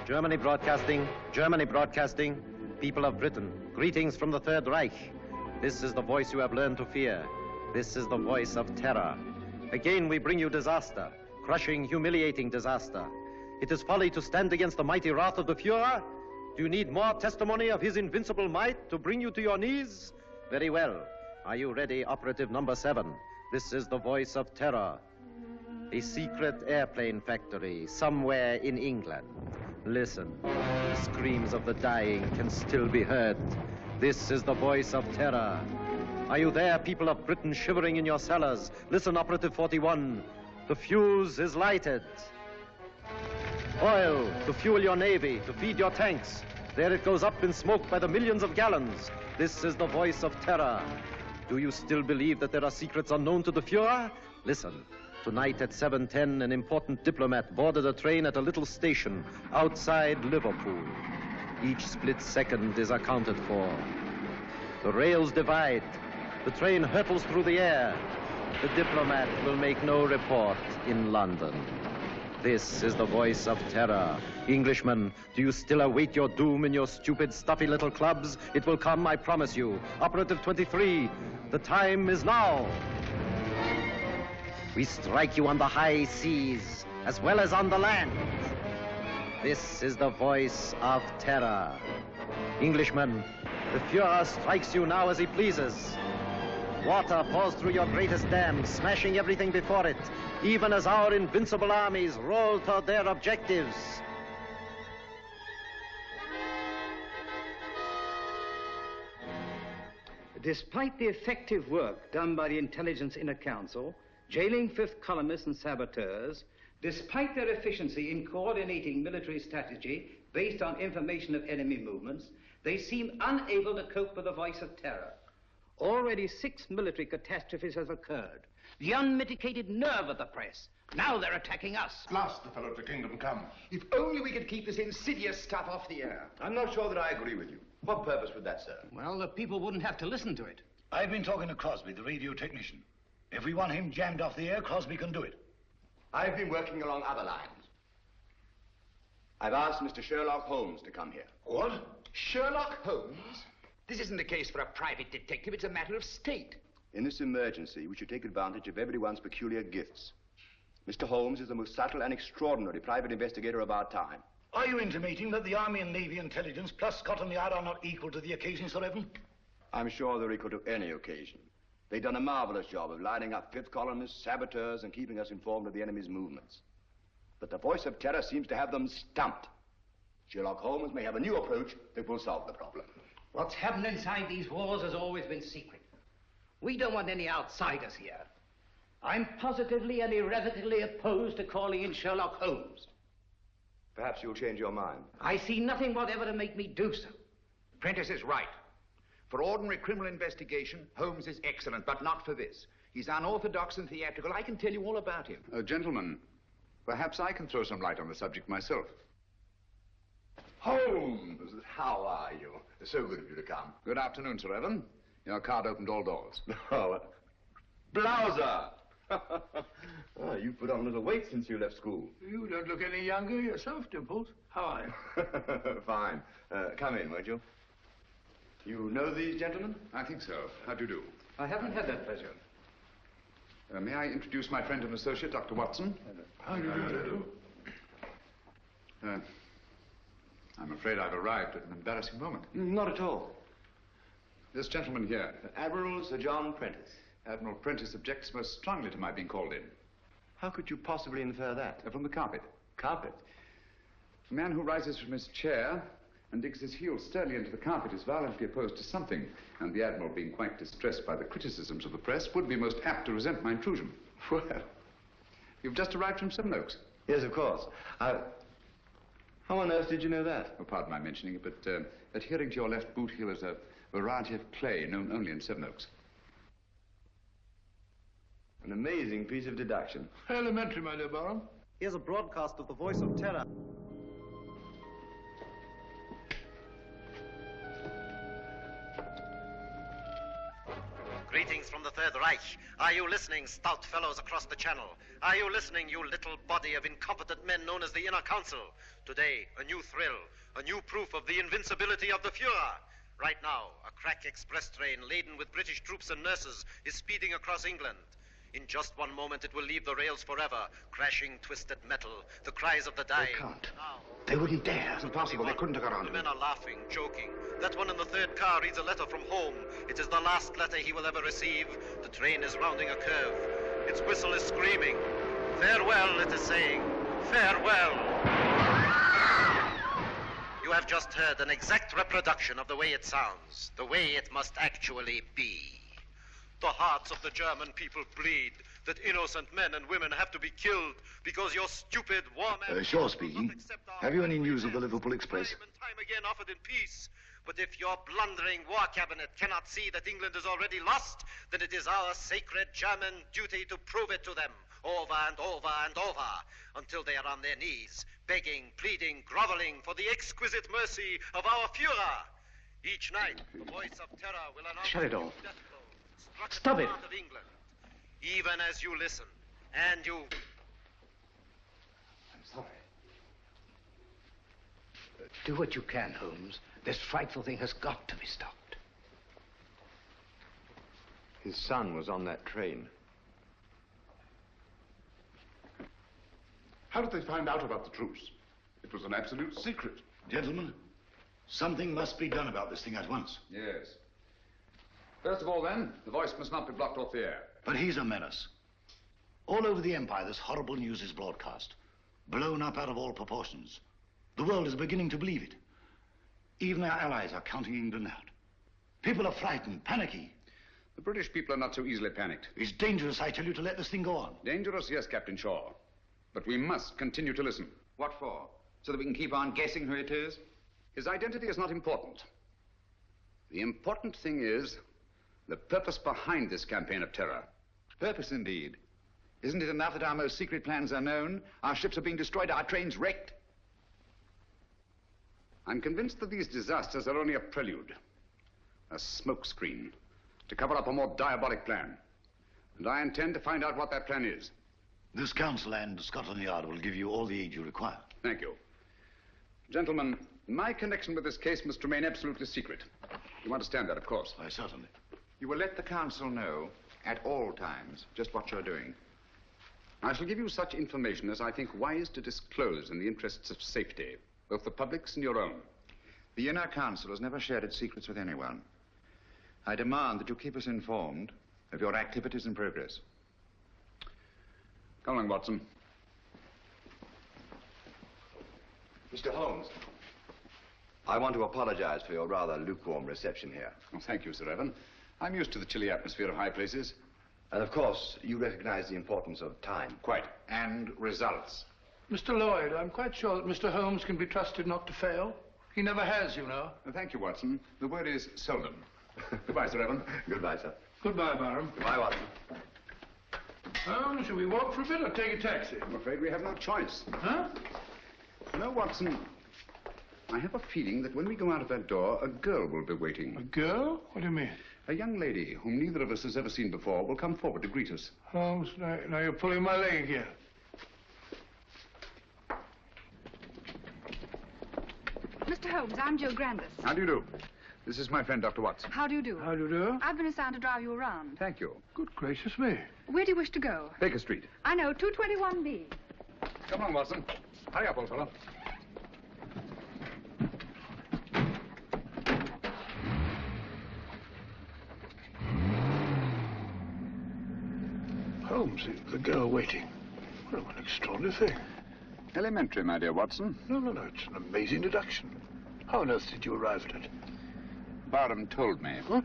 Germany broadcasting, people of Britain, greetings from the Third Reich. This is the voice you have learned to fear. This is the voice of terror. Again we bring you disaster, crushing, humiliating disaster. It is folly to stand against the mighty wrath of the Fuhrer. Do you need more testimony of his invincible might to bring you to your knees? Very well. Are you ready, Operative Number 7? This is the voice of terror. A secret airplane factory somewhere in England. Listen, the screams of the dying can still be heard. This is the voice of terror. Are you there, people of Britain, shivering in your cellars? Listen, Operative 41. The fuse is lighted. Oil to fuel your navy, to feed your tanks. There it goes up in smoke by the millions of gallons. This is the voice of terror. Do you still believe that there are secrets unknown to the Fuhrer? Listen. Tonight at 7:10, an important diplomat boarded a train at a little station outside Liverpool. Each split second is accounted for. The rails divide. The train hurtles through the air. The diplomat will make no report in London. This is the voice of terror. Englishmen, do you still await your doom in your stupid, stuffy little clubs? It will come, I promise you. Operative 23, the time is now. We strike you on the high seas, as well as on the land. This is the voice of terror. Englishmen, the Fuhrer strikes you now as he pleases. Water pours through your greatest dam, smashing everything before it, even as our invincible armies roll toward their objectives. Despite the effective work done by the Intelligence Inner Council, jailing fifth columnists and saboteurs, despite their efficiency in coordinating military strategy based on information of enemy movements, they seem unable to cope with the voice of terror. Already 6 military catastrophes have occurred. The unmitigated nerve of the press. Now they're attacking us. At last the fellow of the kingdom come. If only we could keep this insidious stuff off the air. I'm not sure that I agree with you. What purpose would that serve? Well, the people wouldn't have to listen to it. I've been talking to Crosby, the radio technician. If we want him jammed off the air, Crosby can do it. I've been working along other lines. I've asked Mr. Sherlock Holmes to come here. What? Sherlock Holmes? This isn't a case for a private detective, it's a matter of state. In this emergency, we should take advantage of everyone's peculiar gifts. Mr. Holmes is the most subtle and extraordinary private investigator of our time. Are you intimating that the Army and Navy intelligence plus Scotland Yard are not equal to the occasion, Sir Evan? I'm sure they're equal to any occasion. They've done a marvelous job of lining up fifth columnists, saboteurs, and keeping us informed of the enemy's movements. But the voice of terror seems to have them stumped. Sherlock Holmes may have a new approach that will solve the problem. What's happened inside these walls has always been secret. We don't want any outsiders here. I'm positively and irrevocably opposed to calling in Sherlock Holmes. Perhaps you'll change your mind. I see nothing whatever to make me do so. Prentice is right. For ordinary criminal investigation, Holmes is excellent, but not for this. He's unorthodox and theatrical. I can tell you all about him. Gentlemen, perhaps I can throw some light on the subject myself. Holmes, how are you? So good of you to come. Good afternoon, Sir Evan. Your card opened all doors. Oh, Blouser! Oh, you've put on a little weight since you left school. You don't look any younger yourself, Dimples. How are you? Fine. Come in, won't you? You know these gentlemen? I think so. How do you do? I haven't had that pleasure. May I introduce my friend and associate, Dr. Watson? How do you do? I'm afraid I've arrived at an embarrassing moment. Not at all. This gentleman here, Admiral Sir John Prentice. Admiral Prentice, objects most strongly to my being called in. How could you possibly infer that? From the carpet. Carpet? A man who rises from his chair and digs his heels sternly into the carpet is violently opposed to something, and the Admiral, being quite distressed by the criticisms of the press, would be most apt to resent my intrusion. Well, you've just arrived from Sevenoaks. Yes, of course. How on earth did you know that? Oh, pardon my mentioning it, but adhering to your left boot heel is a variety of clay known only in Sevenoaks. An amazing piece of deduction. Elementary, my dear Barham. Here's a broadcast of the voice of terror. Greetings from the Third Reich. Are you listening, stout fellows across the channel? Are you listening, you little body of incompetent men known as the Inner Council? Today, a new thrill, a new proof of the invincibility of the Fuhrer. Right now, a crack express train laden with British troops and nurses is speeding across England. In just one moment, it will leave the rails forever, crashing twisted metal, the cries of the dying. They can't. They wouldn't dare. It's impossible. They couldn't have got on The to it. men are laughing, joking. That one in the third car reads a letter from home. It is the last letter he will ever receive. The train is rounding a curve. Its whistle is screaming. Farewell, it is saying. Farewell. You have just heard an exact reproduction of the way it sounds, the way it must actually be. The hearts of the German people bleed, that innocent men and women have to be killed because your stupid war men... Shaw speaking. Have you any news of the Liverpool Express? Time and time again offered in peace. But if your blundering war cabinet cannot see that England is already lost, then it is our sacred German duty to prove it to them over and over and over until they are on their knees, begging, pleading, groveling for the exquisite mercy of our Fuhrer. Each night, the voice of terror will announce... Shut it off. the death blow struck at Stop the it. heart of England. Even as you listen, and you... I'm sorry. Do what you can, Holmes. This frightful thing has got to be stopped. His son was on that train. How did they find out about the truce? It was an absolute secret. Gentlemen, something must be done about this thing at once. Yes. First of all, then, the voice must not be blocked off the air. But he's a menace. All over the Empire, this horrible news is broadcast, blown up out of all proportions. The world is beginning to believe it. Even our allies are counting England out. People are frightened, panicky. The British people are not so easily panicked. It's dangerous, I tell you, to let this thing go on. Dangerous, yes, Captain Shaw. But we must continue to listen. What for? So that we can keep on guessing who it is? His identity is not important. The important thing is the purpose behind this campaign of terror. Purpose, indeed. Isn't it enough that our most secret plans are known? Our ships are being destroyed, our trains wrecked? I'm convinced that these disasters are only a prelude, a smokescreen, to cover up a more diabolic plan. And I intend to find out what that plan is. This council and Scotland Yard will give you all the aid you require. Thank you. Gentlemen, my connection with this case must remain absolutely secret. You understand that, of course. Why, certainly. You will let the council know at all times just what you're doing. I shall give you such information as I think wise to disclose in the interests of safety, both the public's and your own. The Inner Council has never shared its secrets with anyone. I demand that you keep us informed of your activities and progress. Come along, Watson. Mr. Holmes, I want to apologize for your rather lukewarm reception here. Well, thank you, Sir Evan. I'm used to the chilly atmosphere of high places. And of course, you recognize the importance of time. Quite. And results. Mr. Lloyd, I'm quite sure that Mr. Holmes can be trusted not to fail. He never has, you know. Thank you, Watson. The word is seldom. Goodbye, Sir Evan. Goodbye, sir. Goodbye, Barham. Goodbye, Watson. Shall we walk for a bit or take a taxi? I'm afraid we have no choice. Huh? You know, Watson, I have a feeling that when we go out of that door, a girl will be waiting. A girl? What do you mean? A young lady whom neither of us has ever seen before will come forward to greet us. Holmes, now you're pulling my leg again. Mr. Holmes, I'm Jill Grandis. How do you do? This is my friend, Dr. Watson. How do you do? How do you do? I've been assigned to drive you around. Thank you. Good gracious me. Where do you wish to go? Baker Street. I know, 221B. Come on, Watson. Hurry up, old fellow. Holmes, the girl waiting. What an extraordinary thing. Elementary, my dear Watson. No, it's an amazing deduction. How on earth did you arrive at it? Barham told me. Huh?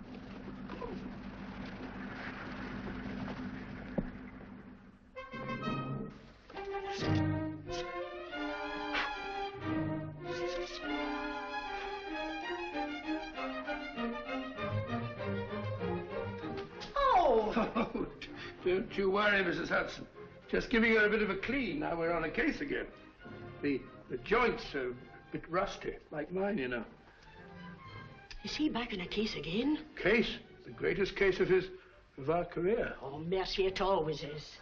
Oh, don't you worry, Mrs. Hudson. Just giving her a bit of a clean. Now we're on a case again. The joints are a bit rusty, like mine, you know. Is he back in a case again? Case? The greatest case of his of our career. Oh, mercy, it always is.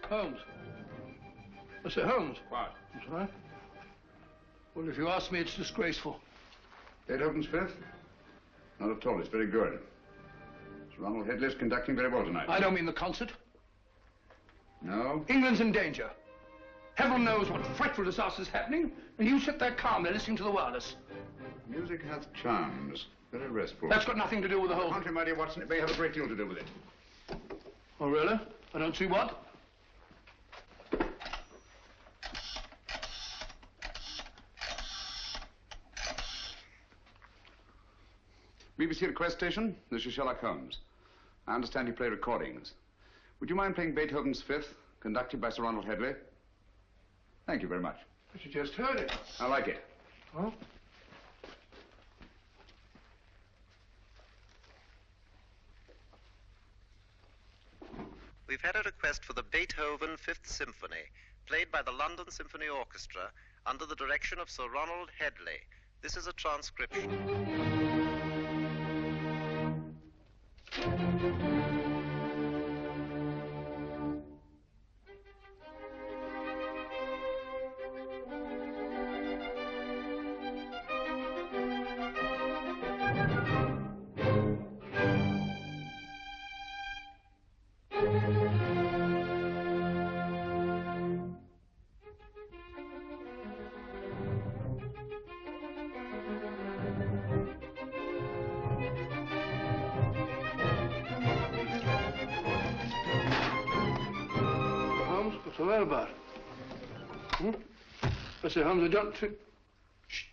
Holmes. Mr. Holmes. What? That's right. Well, if you ask me, it's disgraceful. Beethoven's Fifth? Not at all. It's very good. Sir Ronald Headley's conducting very well tonight. I don't mean the concert. No? England's in danger. Heaven knows what frightful disaster's happening, and you sit there calmly listening to the wireless. Music hath charms. Very restful. That's got nothing to do with the whole... Contrary, my dear Watson, it may have a great deal to do with it. Oh, really? I don't see what. BBC request station. This is Sherlock Holmes. I understand you play recordings. Would you mind playing Beethoven's Fifth, conducted by Sir Ronald Headley? Thank you very much. But you just heard it. I like it. Huh? We've had a request for the Beethoven Fifth Symphony, played by the London Symphony Orchestra under the direction of Sir Ronald Headley. This is a transcription. What's all that about? I say, Holmes, I don't think... Shh.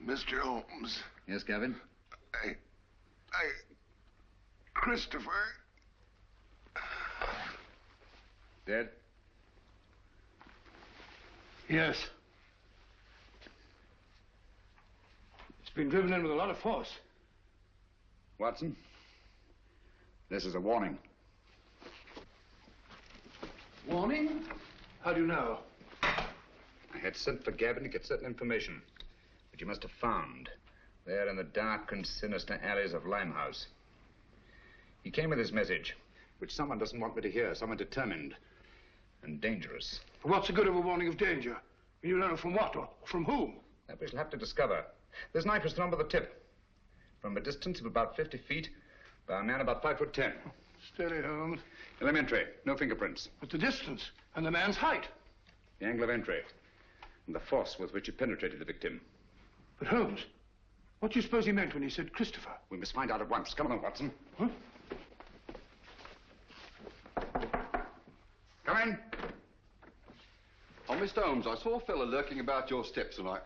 Mr. Holmes. Yes, Gavin? Christopher. Dead? Yes. It's been driven in with a lot of force. Watson, this is a warning. Warning? How do you know? I had sent for Gavin to get certain information that you must have found there in the dark and sinister alleys of Limehouse. He came with his message, which someone doesn't want me to hear, someone determined and dangerous. What's the good of a warning of danger? You learn from what or from whom? That we shall have to discover. This knife was thrown by the tip, from a distance of about 50 feet, by a man about 5'10". Steady, Holmes. Elementary, no fingerprints. But the distance and the man's height. The angle of entry, and the force with which it penetrated the victim. But Holmes, what do you suppose he meant when he said Christopher? We must find out at once. Come on, Watson. Huh? Come in. Oh, Mr. Holmes, I saw a fella lurking about your steps tonight.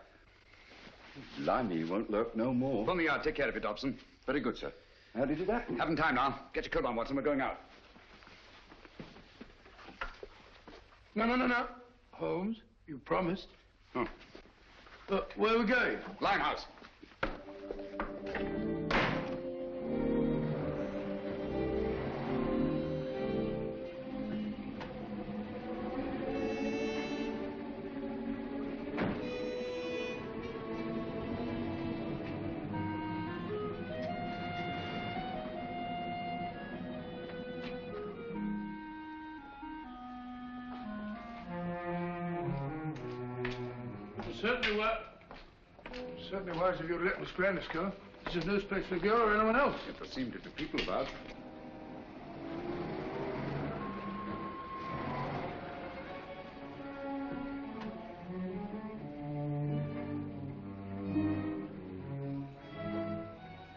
Blimey, he won't lurk no more. On the yard. Take care of it, Dobson. Very good, sir. How did it happen? Haven't time now. Get your coat on, Watson. We're going out. No. Holmes, you promised. Oh. Where are we going? Limehouse. Certainly wise of you to let Miss Grandis go. This is no place for a girl or anyone else. Yet there seem to be people about.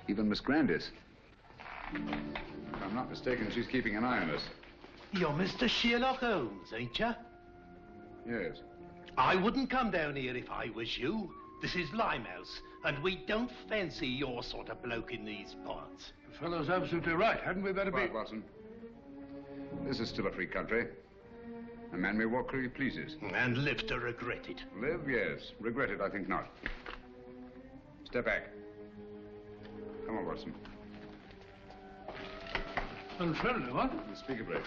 Even Miss Grandis. If I'm not mistaken, she's keeping an eye on us. You're Mr. Sherlock Holmes, ain't you? Yes. I wouldn't come down here if I was you. This is Limehouse, and we don't fancy your sort of bloke in these parts. The fellow's absolutely right. Hadn't we better Quiet, Watson. This is still a free country. A man may walk where he pleases. And live to regret it. Live, yes. Regret it, I think not. Step back. Come on, Watson. Unfriendly, what? Speak a break.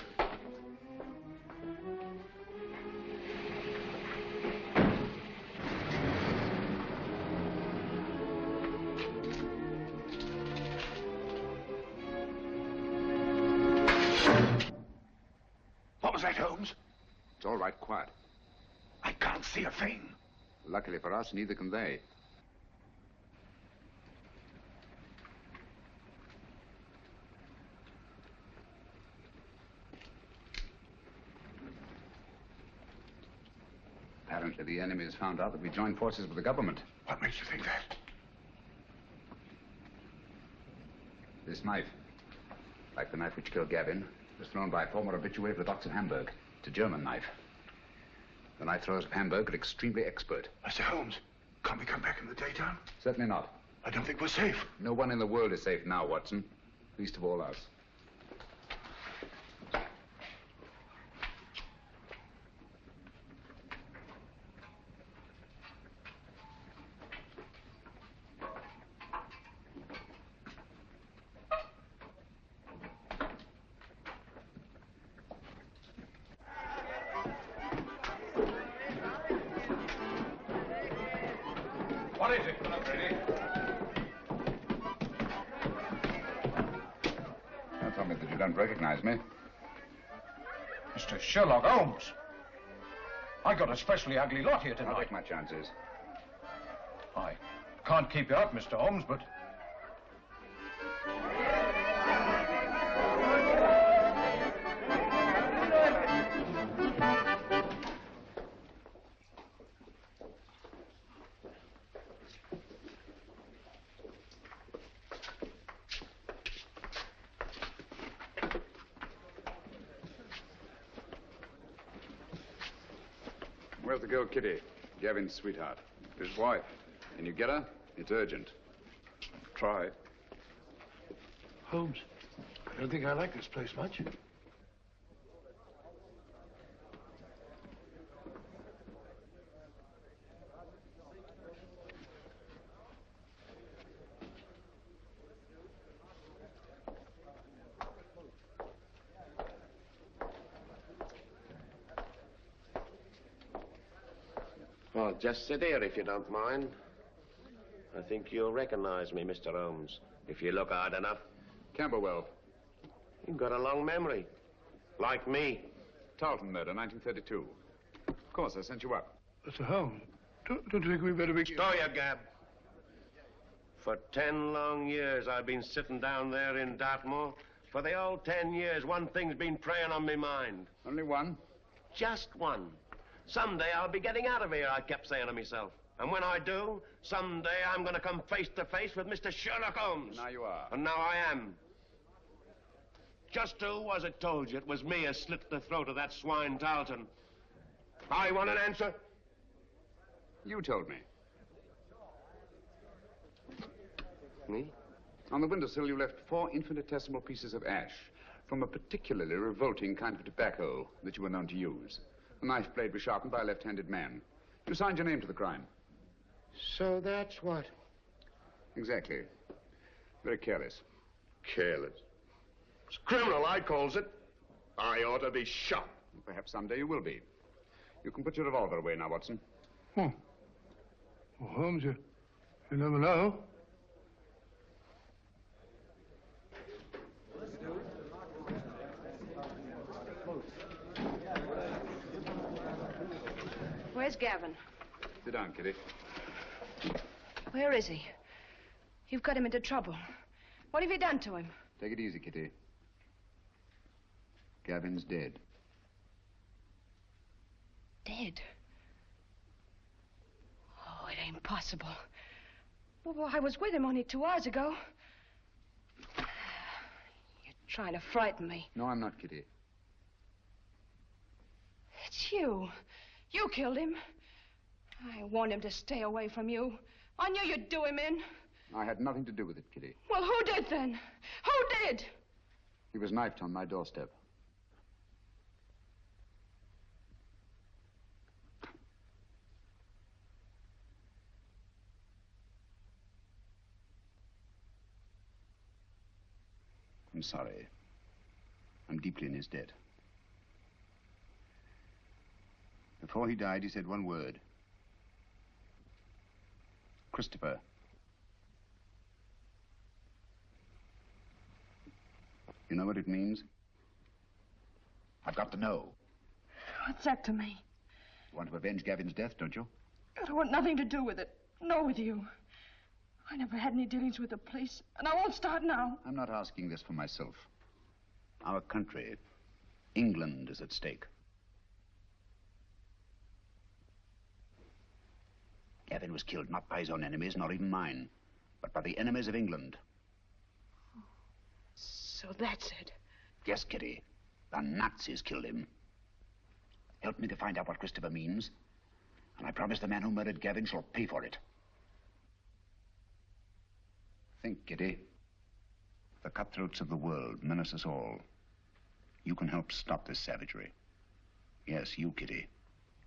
What was that, Holmes? It's all right, quiet. I can't see a thing. Luckily for us, neither can they. Apparently, the enemy has found out that we joined forces with the government. What makes you think that? This knife, like the knife which killed Gavin, was thrown by a former habitué of the docks of Hamburg. It's a German knife. The knife throwers of Hamburg are extremely expert. Mr. Holmes, can't we come back in the daytime? Certainly not. I don't think we're safe. No one in the world is safe now, Watson. Least of all us. What is it? Ready? Don't tell me that you don't recognize me. Mr. Sherlock Holmes. I got a specially ugly lot here I'll tonight. take my chances. I can't keep you up, Mr. Holmes, but... Where's the girl, Kitty? Gavin's sweetheart. His wife. Can you get her? It's urgent. Try. Holmes, I don't think I like this place much. Well, just sit here if you don't mind. I think you'll recognize me, Mr. Holmes, if you look hard enough. Camberwell. You've got a long memory. Like me. Tarleton murder, 1932. Of course, I sent you up. Mr. Holmes, don't you think we better be... Stow your gab. For 10 long years, I've been sitting down there in Dartmoor. For the old 10 years, one thing's been preying on my mind. Only one? Just one. Someday I'll be getting out of here, I kept saying to myself. And when I do, someday I'm going to come face to face with Mr. Sherlock Holmes. Now you are. And now I am. Just who was it told you it was me who slit the throat of that swine Tarleton? I want an answer. You told me. Me? On the windowsill, you left 4 infinitesimal pieces of ash from a particularly revolting kind of tobacco that you were known to use. The knife blade was sharpened by a left-handed man. You signed your name to the crime. So that's what? Exactly. Very careless. Careless. It's criminal, I calls it. I ought to be shot. Perhaps someday you will be. You can put your revolver away now, Watson. Oh. Well, Holmes, you never know. Where's Gavin? Sit down, Kitty. Where is he? You've got him into trouble. What have you done to him? Take it easy, Kitty. Gavin's dead. Dead? Oh, it ain't possible. Well, I was with him only 2 hours ago. You're trying to frighten me. No, I'm not, Kitty. It's you. You killed him. I warned him to stay away from you. I knew you'd do him in. I had nothing to do with it, Kitty. Well, who did then? Who did? He was knifed on my doorstep. I'm sorry. I'm deeply in his debt. Before he died, he said one word. Christopher. You know what it means? I've got to know. What's that to me? You want to avenge Gavin's death, don't you? I don't want nothing to do with it. Nor with you. I never had any dealings with the police, and I won't start now. I'm not asking this for myself. Our country, England, is at stake. Gavin was killed not by his own enemies, nor even mine, but by the enemies of England. So that's it. Yes, Kitty. The Nazis killed him. Help me to find out what Christopher means, and I promise the man who murdered Gavin shall pay for it. Think, Kitty. The cutthroats of the world menace us all. You can help stop this savagery. Yes, you, Kitty.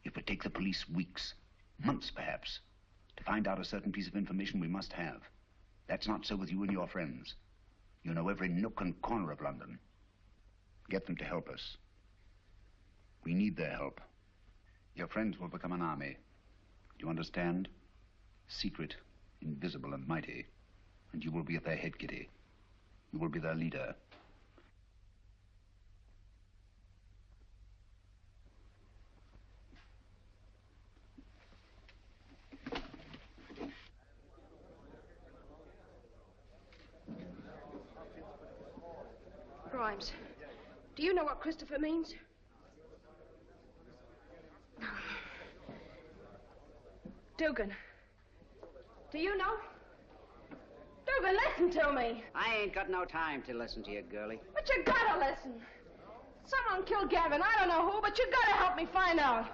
It would take the police weeks, months perhaps, to find out a certain piece of information we must have. That's not so with you and your friends. You know every nook and corner of London. Get them to help us. We need their help. Your friends will become an army. Do you understand? Secret, invisible, and mighty. And you will be at their head, Kitty. You will be their leader. Grimes, do you know what Christopher means? Dugan, do you know? Dugan, listen to me. I ain't got no time to listen to you, girlie. But you gotta listen. Someone killed Gavin. I don't know who, but you gotta help me find out.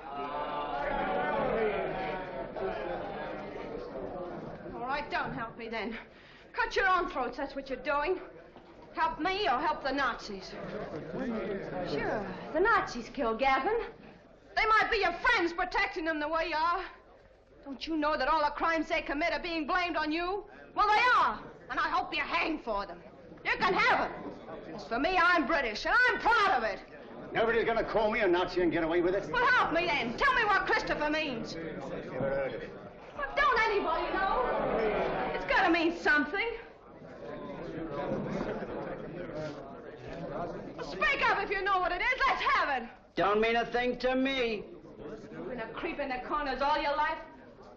All right, don't help me then. Cut your own throats, that's what you're doing. Help me or help the Nazis. Sure, the Nazis killed Gavin. They might be your friends protecting them the way you are. Don't you know that all the crimes they commit are being blamed on you? Well, they are, and I hope you're hanged for them. You can have it. As for me, I'm British, and I'm proud of it. Nobody's gonna call me a Nazi and get away with it. Well, help me then. Tell me what Christopher means. Never heard of it. Well, don't anybody know? It's gotta mean something. Well, speak up if you know what it is. Let's have it. Don't mean a thing to me. You're gonna creep in the corners all your life?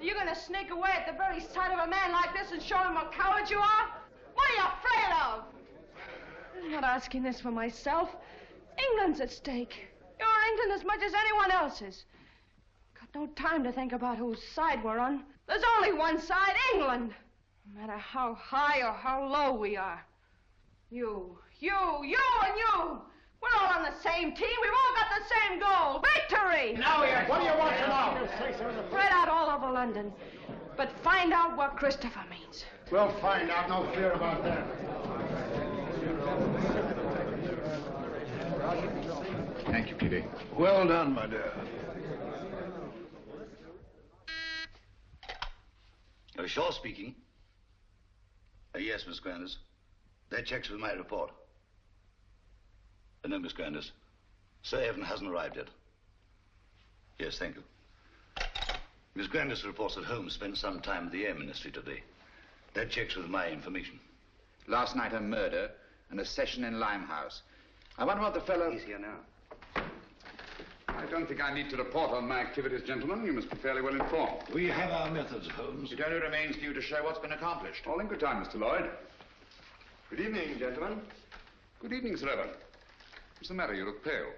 You're gonna sneak away at the very sight of a man like this and show him what cowards you are? What are you afraid of? I'm not asking this for myself. England's at stake. You're England as much as anyone else's. Got no time to think about whose side we're on. There's only one side, England. No matter how high or how low we are. You, and you. We're all on the same team. We've all got the same goal. Victory! Now, what do you want to know? Spread out all over London. But find out what Christopher means. We'll find out. No fear about that. Thank you, Kitty. Well done, my dear. Shaw speaking. Yes, Miss Grandis. That checks with my report. No, Miss Grandis. Sir Evan hasn't arrived yet. Yes, thank you. Miss Grandis reports that Holmes spent some time at the Air Ministry today. That checks with my information. Last night, a murder and a session in Limehouse. I wonder what the fellow... He's here now. I don't think I need to report on my activities, gentlemen. You must be fairly well informed. We have our methods, Holmes. It only remains for you to show what's been accomplished. All in good time, Mr. Lloyd. Good evening, gentlemen. Good evening, Sir Evan. What's the matter? You look pale.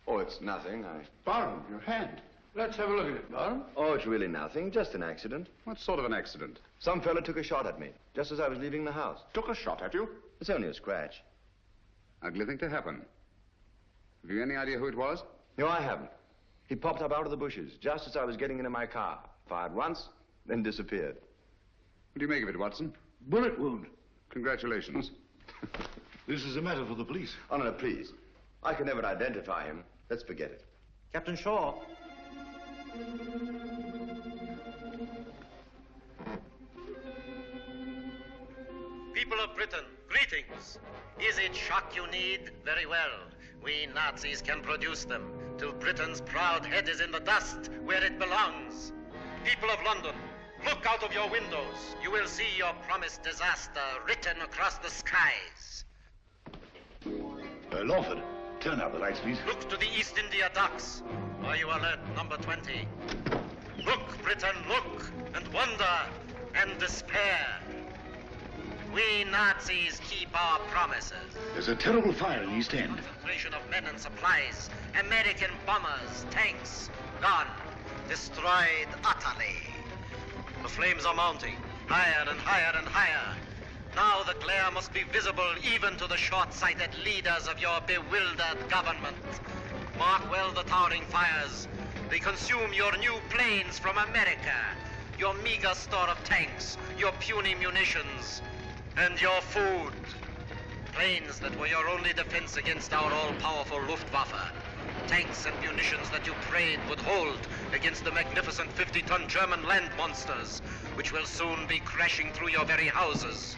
Oh, it's nothing. Barham, your hand. Let's have a look at it, Barham. Oh, it's really nothing. Just an accident. What sort of an accident? Some fella took a shot at me, just as I was leaving the house. Took a shot at you? It's only a scratch. Ugly thing to happen. Have you any idea who it was? No, I haven't. He popped up out of the bushes, just as I was getting into my car. Fired once, then disappeared. What do you make of it, Watson? Bullet wound. Congratulations. This is a matter for the police. Oh, no, please. I can never identify him. Let's forget it. Captain Shaw. People of Britain, greetings. Is it shock you need? Very well. We Nazis can produce them till Britain's proud head is in the dust where it belongs. People of London, look out of your windows. You will see your promised disaster written across the skies. Lawford, turn out the lights, please. Look to the East India docks. Are you alert, number 20? Look, Britain, look, and wonder, and despair. We Nazis keep our promises. There's a terrible fire in East End. Concentration of men and supplies. American bombers, tanks, gone. Destroyed utterly. The flames are mounting, higher and higher and higher. Now the glare must be visible even to the short-sighted leaders of your bewildered government. Mark well the towering fires. They consume your new planes from America, your meager store of tanks, your puny munitions, and your food. Planes that were your only defense against our all-powerful Luftwaffe. Tanks and munitions that you prayed would hold against the magnificent 50-ton German land monsters, which will soon be crashing through your very houses.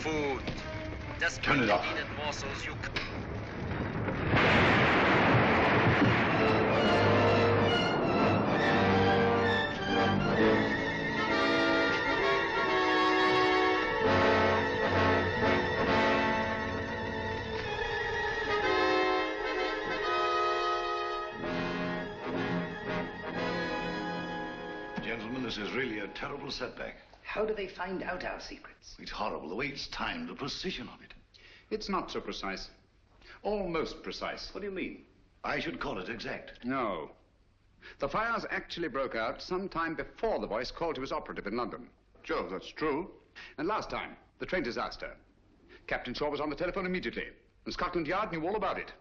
Food. Desperately needed morsels you... Gentlemen, this is really a terrible setback. How do they find out our secrets? It's horrible, the way it's timed, the precision of it. It's not so precise. Almost precise. What do you mean? I should call it exact. No. The fires actually broke out sometime before the voice called to his operative in London. Joe, that's true. And last time, the train disaster. Captain Shaw was on the telephone immediately, and Scotland Yard knew all about it.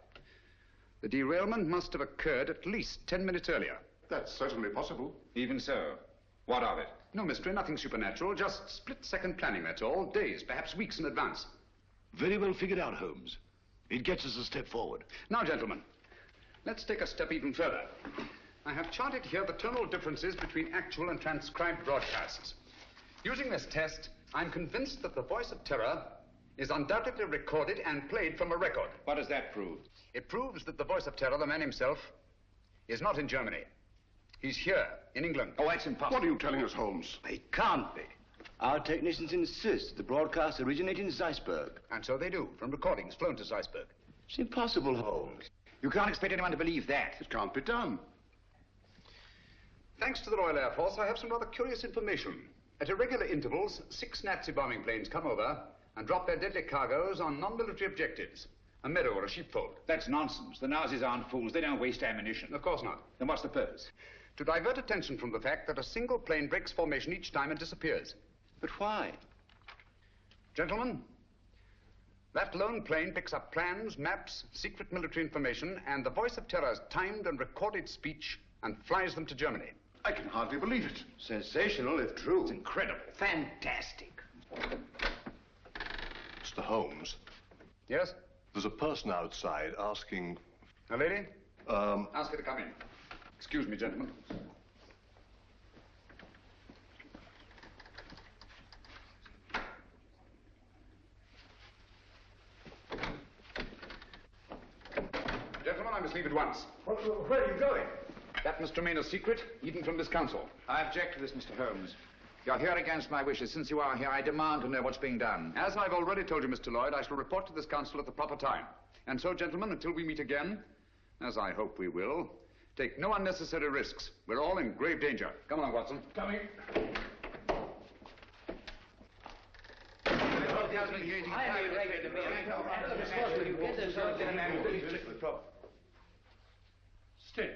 The derailment must have occurred at least 10 minutes earlier. That's certainly possible. Even so, what of it? No mystery, nothing supernatural, just split-second planning, that's all. Days, perhaps weeks in advance. Very well figured out, Holmes. It gets us a step forward. Now, gentlemen, let's take a step even further. I have charted here the tonal differences between actual and transcribed broadcasts. Using this test, I'm convinced that the voice of terror is undoubtedly recorded and played from a record. What does that prove? It proves that the voice of terror, the man himself, is not in Germany. He's here, in England. Oh, that's impossible. What are you telling us, Holmes? It can't be. Our technicians insist the broadcast originated in Zeisberg. And so they do, from recordings flown to Zeisberg. It's impossible, Holmes. You can't expect anyone to believe that. It can't be done. Thanks to the Royal Air Force, I have some rather curious information. At irregular intervals, 6 Nazi bombing planes come over and drop their deadly cargoes on non-military objectives. A meadow or a sheepfold. That's nonsense. The Nazis aren't fools. They don't waste ammunition. Of course not. Then what's the purpose? To divert attention from the fact that a single plane breaks formation each time and disappears. But why? Gentlemen, that lone plane picks up plans, maps, secret military information, and the voice of terror's timed and recorded speech and flies them to Germany. I can hardly believe it. Sensational, if true. It's incredible. Fantastic. Mr. Holmes, Yes? there's a person outside asking... A lady? Ask her to come in. Excuse me, gentlemen. Gentlemen, I must leave at once. Where are you going? That must remain a secret, even from this council. I object to this, Mr. Holmes. You're here against my wishes. Since you are here, I demand to know what's being done. As I've already told you, Mr. Lloyd, I shall report to this council at the proper time. And so, gentlemen, until we meet again, as I hope we will, take no unnecessary risks. We're all in grave danger. Come along, Watson. Coming. Stay.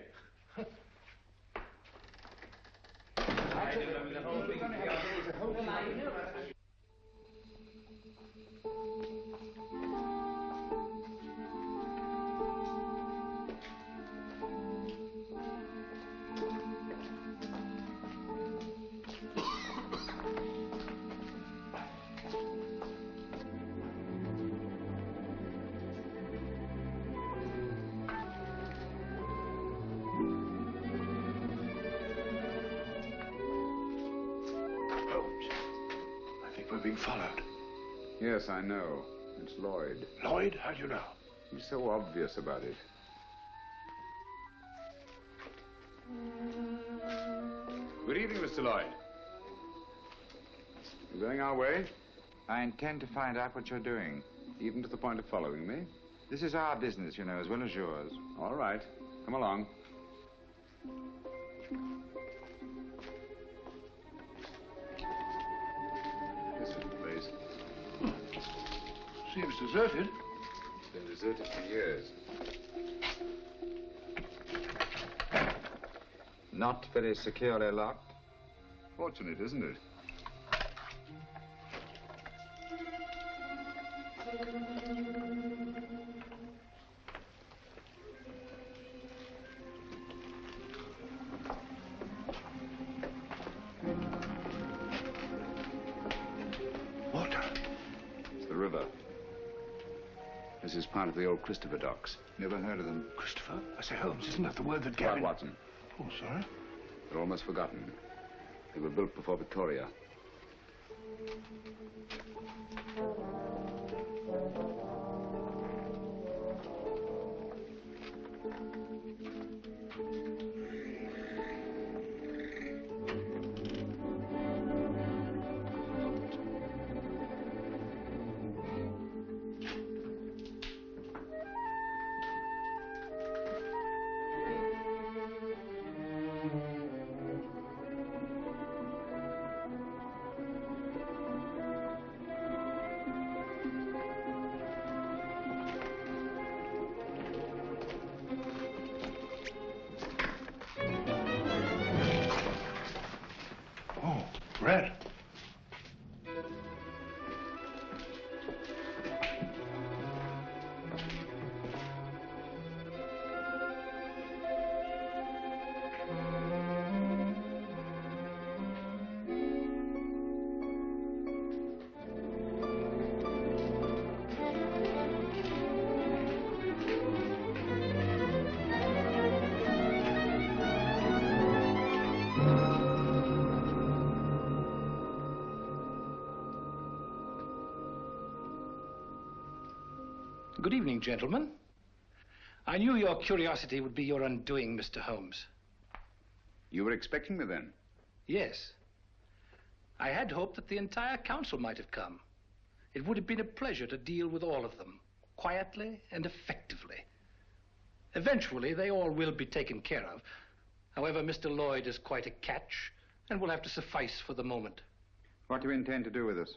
We're being followed. Yes, I know. It's Lloyd. Lloyd? How do you know? He's so obvious about it. Good evening, Mr. Lloyd. You going our way? I intend to find out what you're doing, even to the point of following me. This is our business, you know, as well as yours. All right. Come along. This is the place. Seems deserted. It's been deserted for years. Not very securely locked. Fortunate, isn't it? Water. It's the river. This is part of the old Christopher docks. Never heard of them? Christopher? I say, Holmes, isn't that the word that Right, Gavin... Watson. Oh, sorry. They're almost forgotten. They were built before Victoria. Red. Good evening, gentlemen. I knew your curiosity would be your undoing, Mr. Holmes. You were expecting me then? Yes. I had hoped that the entire council might have come. It would have been a pleasure to deal with all of them, quietly and effectively. Eventually, they all will be taken care of. However, Mr. Lloyd is quite a catch and will have to suffice for the moment. What do you intend to do with us?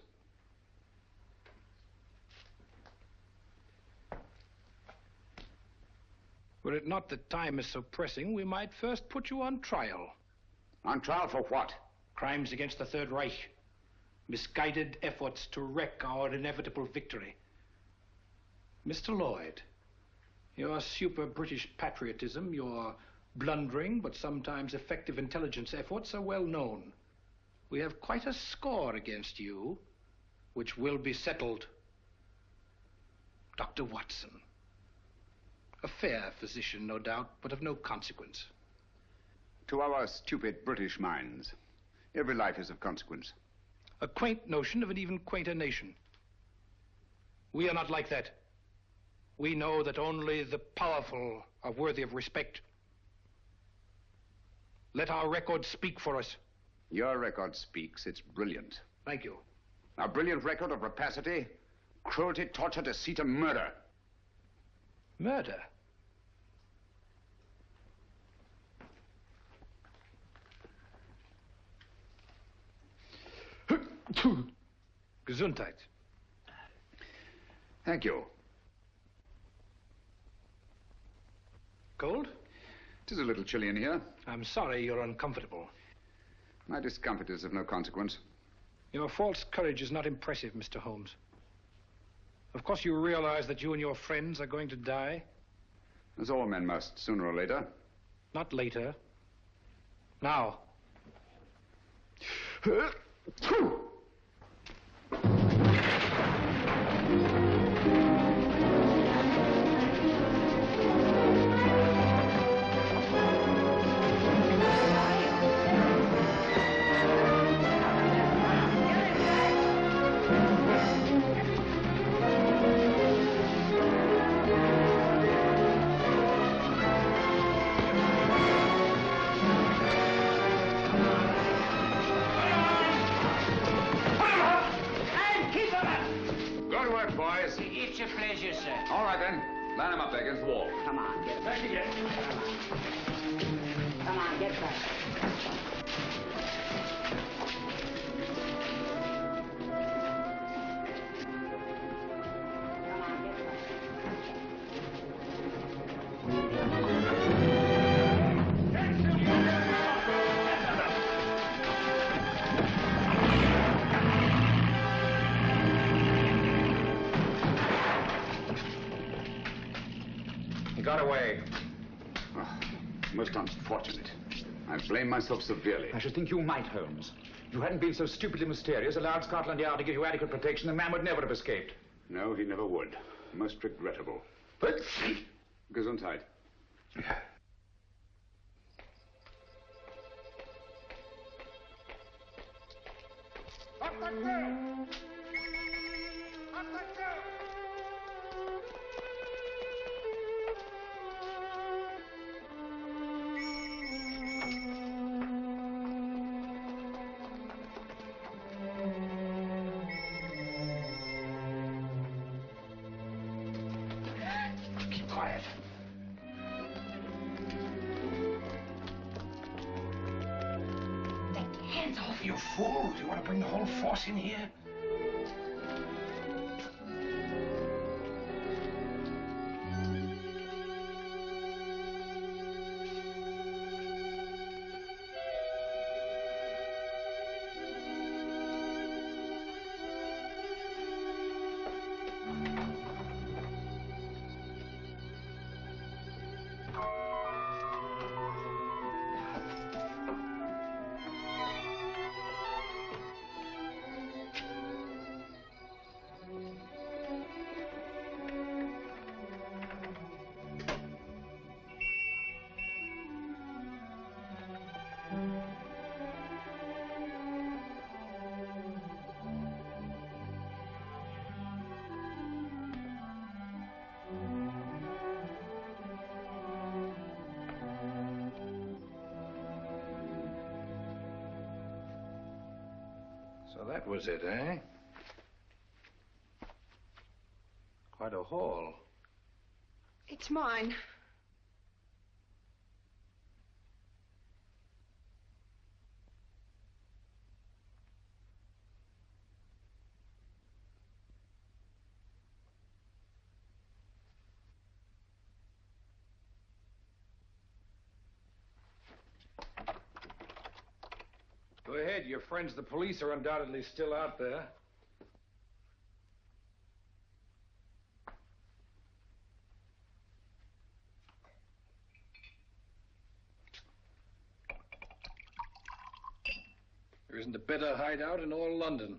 Were it not that time is so pressing, we might first put you on trial. On trial for what? Crimes against the Third Reich. Misguided efforts to wreck our inevitable victory. Mr. Lloyd, your super-British patriotism, your blundering but sometimes effective intelligence efforts are well known. We have quite a score against you, which will be settled. Dr. Watson. A fair physician, no doubt, but of no consequence. To our stupid British minds, every life is of consequence. A quaint notion of an even quainter nation. We are not like that. We know that only the powerful are worthy of respect. Let our record speak for us. Your record speaks. It's brilliant. Thank you. A brilliant record of rapacity, cruelty, torture, deceit, and murder. Murder? Gesundheit. Thank you. Cold? It is a little chilly in here. I'm sorry you're uncomfortable. My discomfort is of no consequence. Your false courage is not impressive, Mr. Holmes. Of course you realize that you and your friends are going to die? As all men must, sooner or later. Not later. Now. Line him up there against the wall. Come on, get back again. Come on, get back. He got away. Oh, most unfortunate. I blame myself severely. I should think you might, Holmes. If you hadn't been so stupidly mysterious, allowed Scotland Yard to give you adequate protection, the man would never have escaped. No, he never would. Most regrettable. But... Gesundheit. Keep quiet. Hands off, you fool. Do you want to bring the whole force in here? So that was it, eh? Quite a haul. It's mine. Go ahead. Your friends, the police, are undoubtedly still out there. There isn't a better hideout in all London.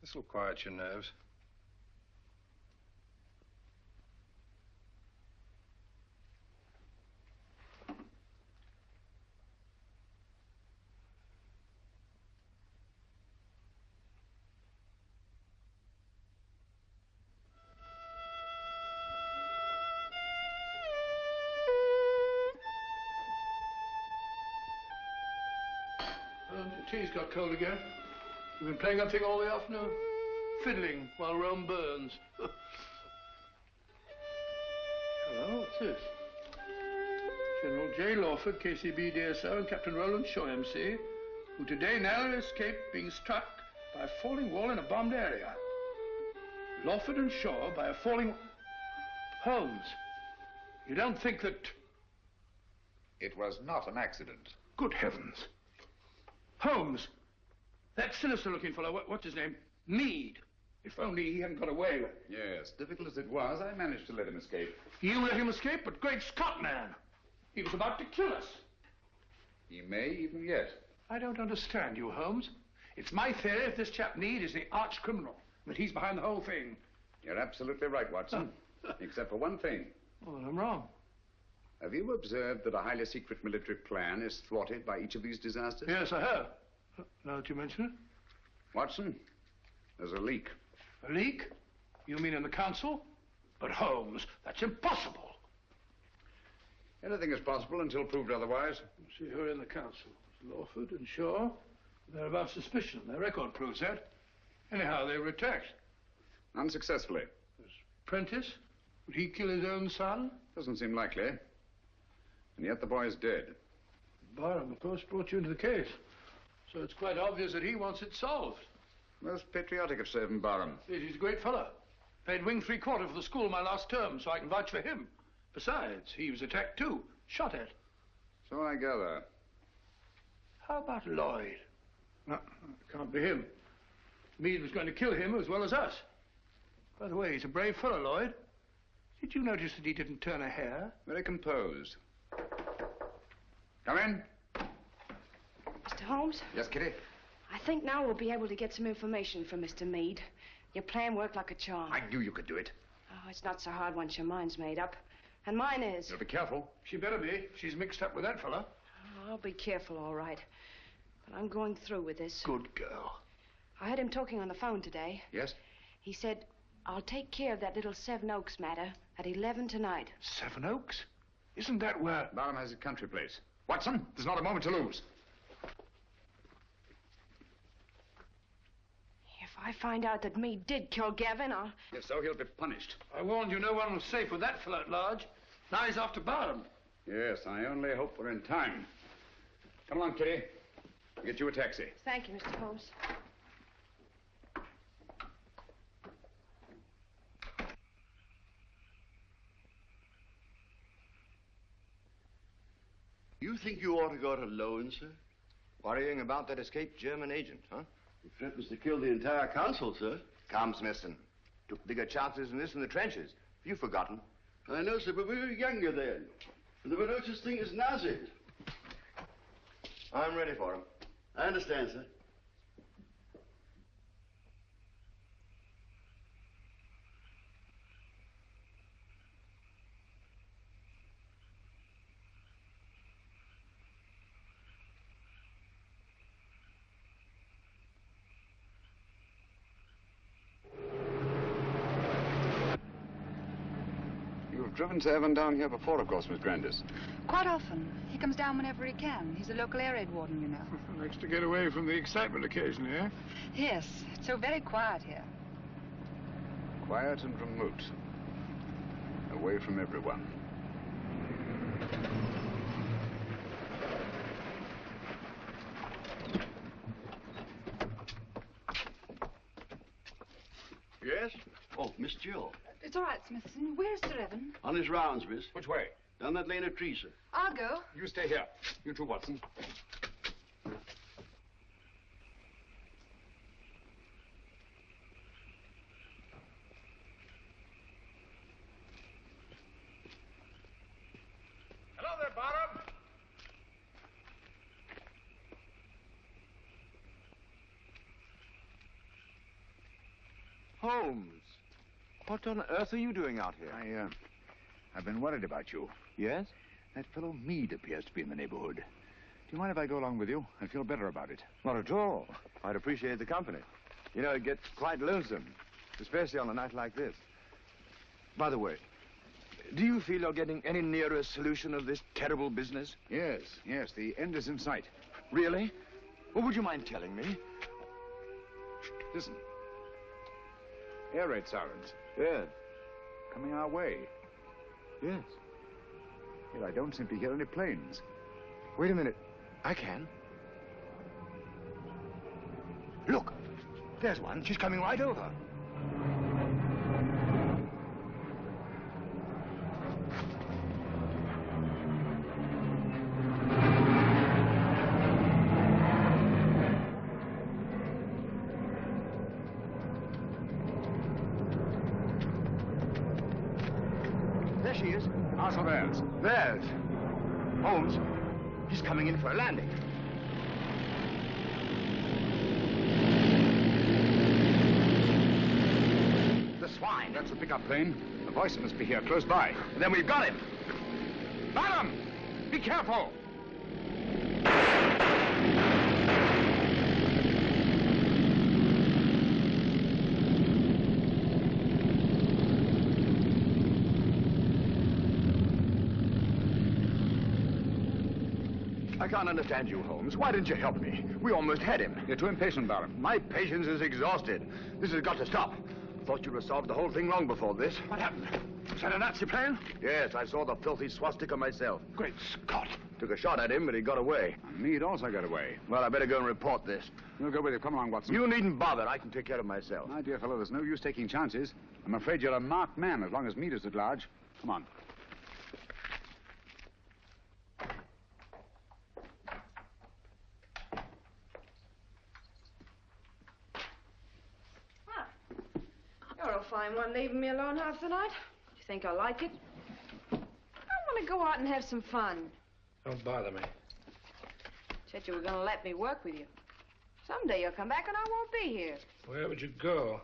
This will quiet your nerves. Your tea's got cold again. You've been playing that thing all the afternoon? Fiddling while Rome burns. Hello, what's this? General J. Lawford, KCB DSO, and Captain Roland Shaw, MC, who today narrowly escaped being struck by a falling wall in a bombed area. Lawford and Shaw by a falling... Holmes, you don't think that... It was not an accident. Good heavens. Holmes, that sinister-looking fellow, what's his name? Meade. If only he hadn't got away. Yes, difficult as it was, I managed to let him escape. You let him escape? But great Scott, man! He was about to kill us. He may even yet. I don't understand you, Holmes. It's my theory that this chap Meade is the arch criminal, that he's behind the whole thing. You're absolutely right, Watson. Except for one thing. Well, then I'm wrong. Have you observed that a highly secret military plan is thwarted by each of these disasters? Yes, I have. Now that you mention it. Watson, there's a leak. A leak? You mean in the council? But Holmes, that's impossible. Anything is possible until proved otherwise. See who are in the council. Lawford and Shaw. They're above suspicion. Their record proves that. Anyhow, they were attacked. Unsuccessfully. Prentice? Would he kill his own son? Doesn't seem likely. And yet the boy is dead. Barham, of course, brought you into the case. So it's quite obvious that he wants it solved. Most patriotic of Savin Barham. Yes, he's a great fellow. Paid wing 3/4 for the school my last term, so I can vouch for him. Besides, he was attacked too. Shot at. So I gather. How about Lloyd? No, it can't be him. Meade was going to kill him as well as us. By the way, he's a brave fellow, Lloyd. Did you notice that he didn't turn a hair? Very composed. Come in. Mr. Holmes? Yes, Kitty? I think now we'll be able to get some information from Mr. Meade. Your plan worked like a charm. I knew you could do it. Oh, it's not so hard once your mind's made up. And mine is. You'll be careful. She better be. She's mixed up with that fella. Oh, I'll be careful, all right. But I'm going through with this. Good girl. I heard him talking on the phone today. Yes? He said, I'll take care of that little Seven Oaks matter at 11 tonight. Seven Oaks? Isn't that where... Barham has a country place. Watson, there's not a moment to lose. If I find out that Meade did kill Gavin, I'll... If so, he'll be punished. I warned you no one was safe with that fellow at large. Now he's after Barham. Yes, I only hope we're in time. Come along, Kitty. I'll get you a taxi. Thank you, Mr. Holmes. You think you ought to go it alone, sir? Worrying about that escaped German agent, huh? He threatens to kill the entire council, sir. Come, Smithson. Took bigger chances than this in the trenches. Have you forgotten? I know, sir, but we were younger then. And there were no such thing as Nazis. I'm ready for him. I understand, sir. You've driven Sir Evan down here before, of course, Miss Grandis. Quite often. He comes down whenever he can. He's a local air raid warden, you know. Likes to get away from the excitement occasionally, eh? Yes. It's so very quiet here. Quiet and remote. Away from everyone. Yes? Oh, Miss Jill. It's all right, Smithson. Where's Sir Evan? On his rounds, miss. Which way? Down that lane of trees, sir. I'll go. You stay here. You too, Watson. Hello there, Barham. Holmes, what on earth are you doing out here? I've been worried about you. Yes? That fellow Meade appears to be in the neighborhood. Do you mind if I go along with you? I feel better about it. Not at all. I'd appreciate the company. You know, it gets quite lonesome, especially on a night like this. By the way, do you feel you're getting any nearer a solution of this terrible business? Yes, yes, the end is in sight. Really? Well, would you mind telling me? Listen. Air raid sirens. Yes. Coming our way. Yes. Yet I don't seem to hear any planes. Wait a minute. I can. Look. There's one. She's coming right over. There she is. Ours or theirs? Theirs. Holmes, he's coming in for a landing. The swine. That's a pickup plane. The voice must be here, close by. Then we've got him. Barham! Be careful! I can't understand you, Holmes. Why didn't you help me? We almost had him. You're too impatient, Barham. My patience is exhausted. This has got to stop. Thought you'd have solved the whole thing long before this. What happened? Was that a Nazi plane? Yes, I saw the filthy swastika myself. Great Scott. Took a shot at him, but he got away. And me'd also got away. Well, I better go and report this. We'll go with you. Come along, Watson. You needn't bother. I can take care of myself. My dear fellow, there's no use taking chances. I'm afraid you're a marked man as long as Mead is at large. Come on. You're a fine one, leaving me alone half the night. You think I like it? I want to go out and have some fun. Don't bother me. Said you were going to let me work with you. Someday you'll come back and I won't be here. Where would you go?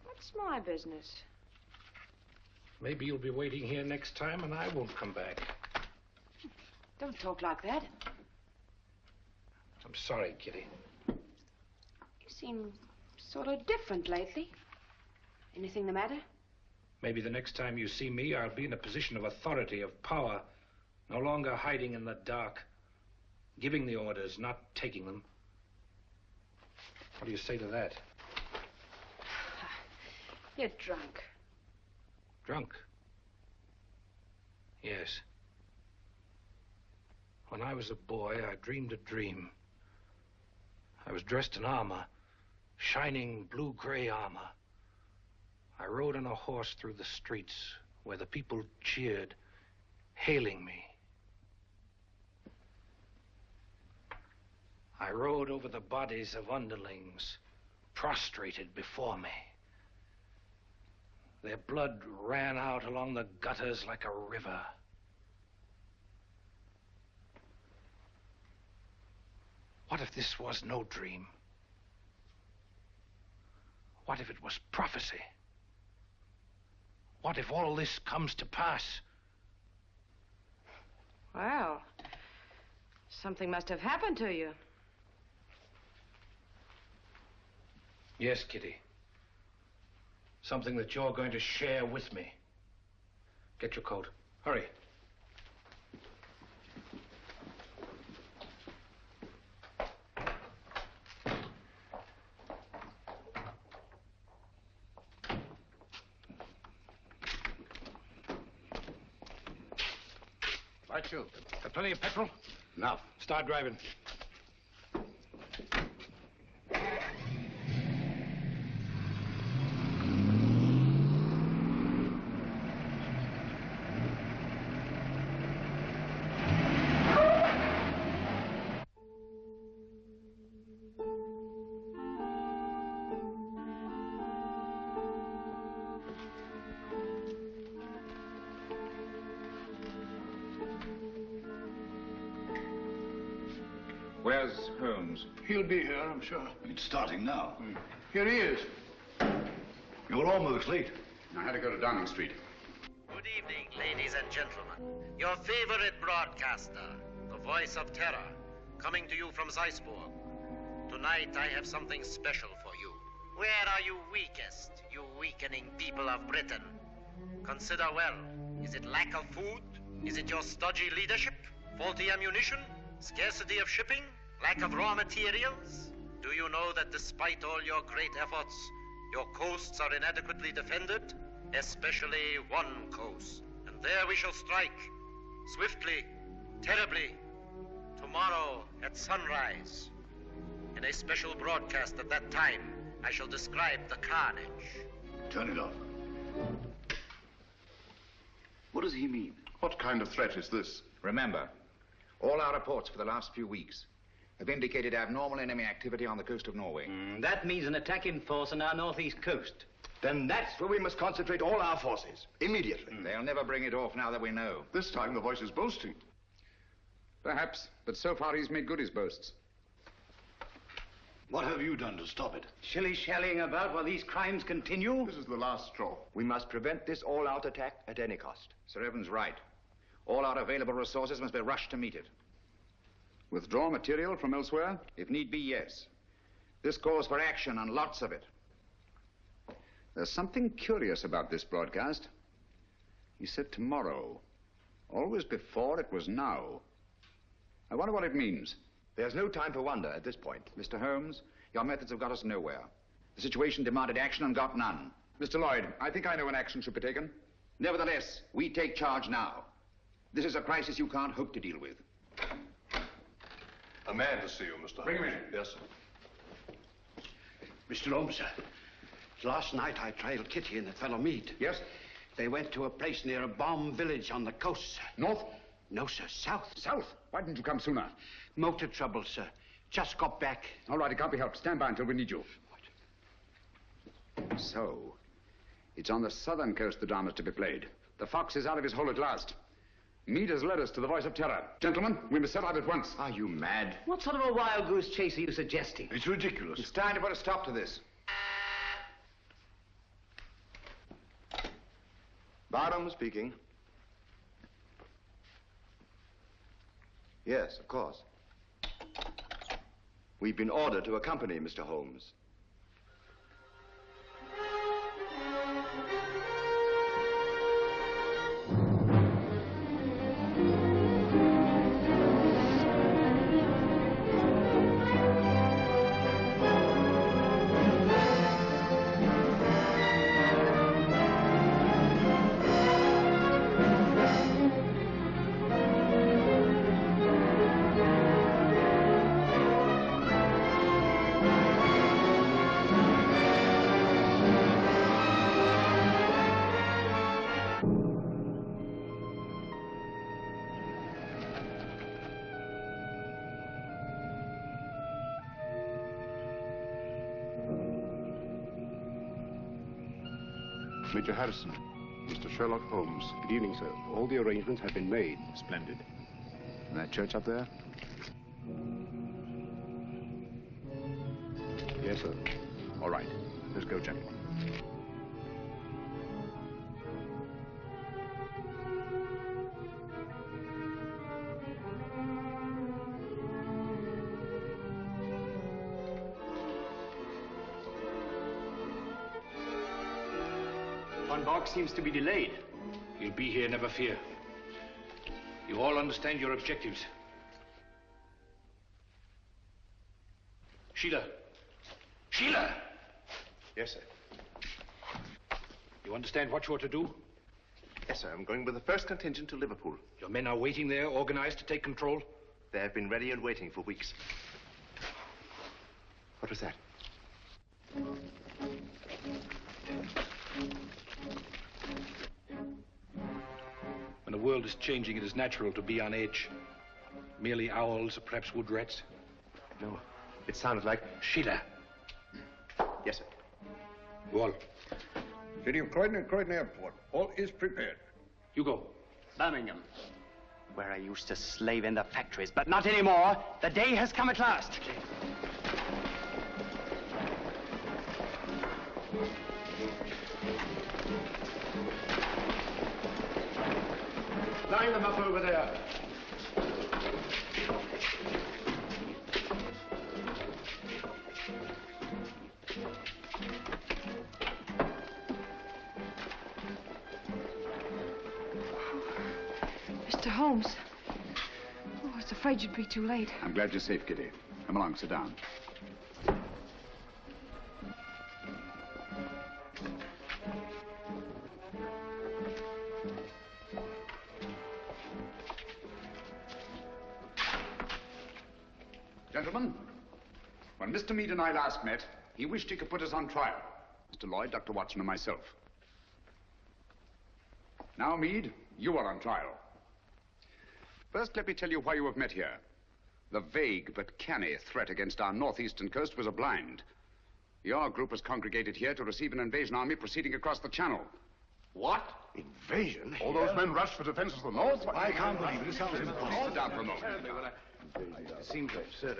What's my business? Maybe you'll be waiting here next time and I won't come back. Don't talk like that. I'm sorry, Kitty. You seem sort of different lately. Anything the matter? Maybe the next time you see me, I'll be in a position of authority, of power. No longer hiding in the dark. Giving the orders, not taking them. What do you say to that? You're drunk. Drunk? Yes. When I was a boy, I dreamed a dream. I was dressed in armor, shining blue-gray armor. I rode on a horse through the streets where the people cheered, hailing me. I rode over the bodies of underlings prostrated before me. Their blood ran out along the gutters like a river. What if this was no dream? What if it was prophecy? What if all this comes to pass? Well, something must have happened to you. Yes, Kitty. Something that you're going to share with me. Get your coat. Hurry. Right, you. Got plenty of petrol? Enough. Start driving. Where's Holmes? He'll be here, I'm sure. It's starting now. Here he is. You're almost late. I had to go to Downing Street. Good evening, ladies and gentlemen. Your favorite broadcaster, the voice of terror, coming to you from Zeisburg. Tonight I have something special for you. Where are you weakest, you weakening people of Britain? Consider well. Is it lack of food? Is it your stodgy leadership? Faulty ammunition? Scarcity of shipping? Lack of raw materials? Do you know that despite all your great efforts, your coasts are inadequately defended? Especially one coast. And there we shall strike. Swiftly, terribly. Tomorrow at sunrise. In a special broadcast at that time, I shall describe the carnage. Turn it off. What does he mean? What kind of threat is this? Remember, all our reports for the last few weeks have indicated abnormal enemy activity on the coast of Norway. That means an attack in force on our northeast coast. Then that's where we must concentrate all our forces, immediately. They'll never bring it off now that we know. This time the voice is boasting. Perhaps, but so far he's made good his boasts. What have you done to stop it? Shilly-shallying about while these crimes continue? This is the last straw. We must prevent this all-out attack at any cost. Sir Evans' right. All our available resources must be rushed to meet it. Withdraw material from elsewhere? If need be, yes. This calls for action, and lots of it. There's something curious about this broadcast. He said tomorrow. Always before, it was now. I wonder what it means. There's no time for wonder at this point. Mr. Holmes, your methods have got us nowhere. The situation demanded action and got none. Mr. Lloyd, I think I know when action should be taken. Nevertheless, we take charge now. This is a crisis you can't hope to deal with. A man to see you, Mr. Holmes. Bring him in. Yes, sir. Mr. Holmes, sir. Last night I trailed Kitty and the fellow Meade. Yes? They went to a place near a bomb village on the coast, sir. North? No, sir. South. South? Why didn't you come sooner? Motor trouble, sir. Just got back. All right, it can't be helped. Stand by until we need you. So, it's on the southern coast the drama's to be played. The fox is out of his hole at last. Meade has led us to the voice of terror. Gentlemen, we must set out at once. Are you mad? What sort of a wild goose chase are you suggesting? It's ridiculous. It's time to put a stop to this. Barnum speaking. Yes, of course. We've been ordered to accompany Mr. Holmes. Major Harrison, Mr. Sherlock Holmes. Good evening, sir. All the arrangements have been made. Splendid. And that church up there? Yes, sir. All right. Let's go, gentlemen. Von Borg seems to be delayed. He'll be here, never fear. You all understand your objectives. Sheila! Sheila! Yes, sir. You understand what you're to do? Yes, sir. I'm going with the first contingent to Liverpool. Your men are waiting there, organized to take control? They have been ready and waiting for weeks. What was that? When the world is changing, it is natural to be on edge. Merely owls or perhaps wood rats. No, it sounded like... Sheila. Yes, sir. You all. City of Croydon and Croydon Airport. All is prepared. You go. Birmingham, where I used to slave in the factories, but not anymore. The day has come at last. Line them up over there. Mr. Holmes. Oh, I was afraid you'd be too late. I'm glad you're safe, Kitty. Come along, sit down. Gentlemen, when Mr. Meade and I last met, he wished he could put us on trial. Mr. Lloyd, Dr. Watson, and myself. Now, Meade, you are on trial. First, let me tell you why you have met here. The vague but canny threat against our northeastern coast was a blind. Your group was congregated here to receive an invasion army proceeding across the channel. What? Invasion? All those men rushed for defense of the north? I can't believe it. It sounds impossible. Sit down for a moment. It seems absurd.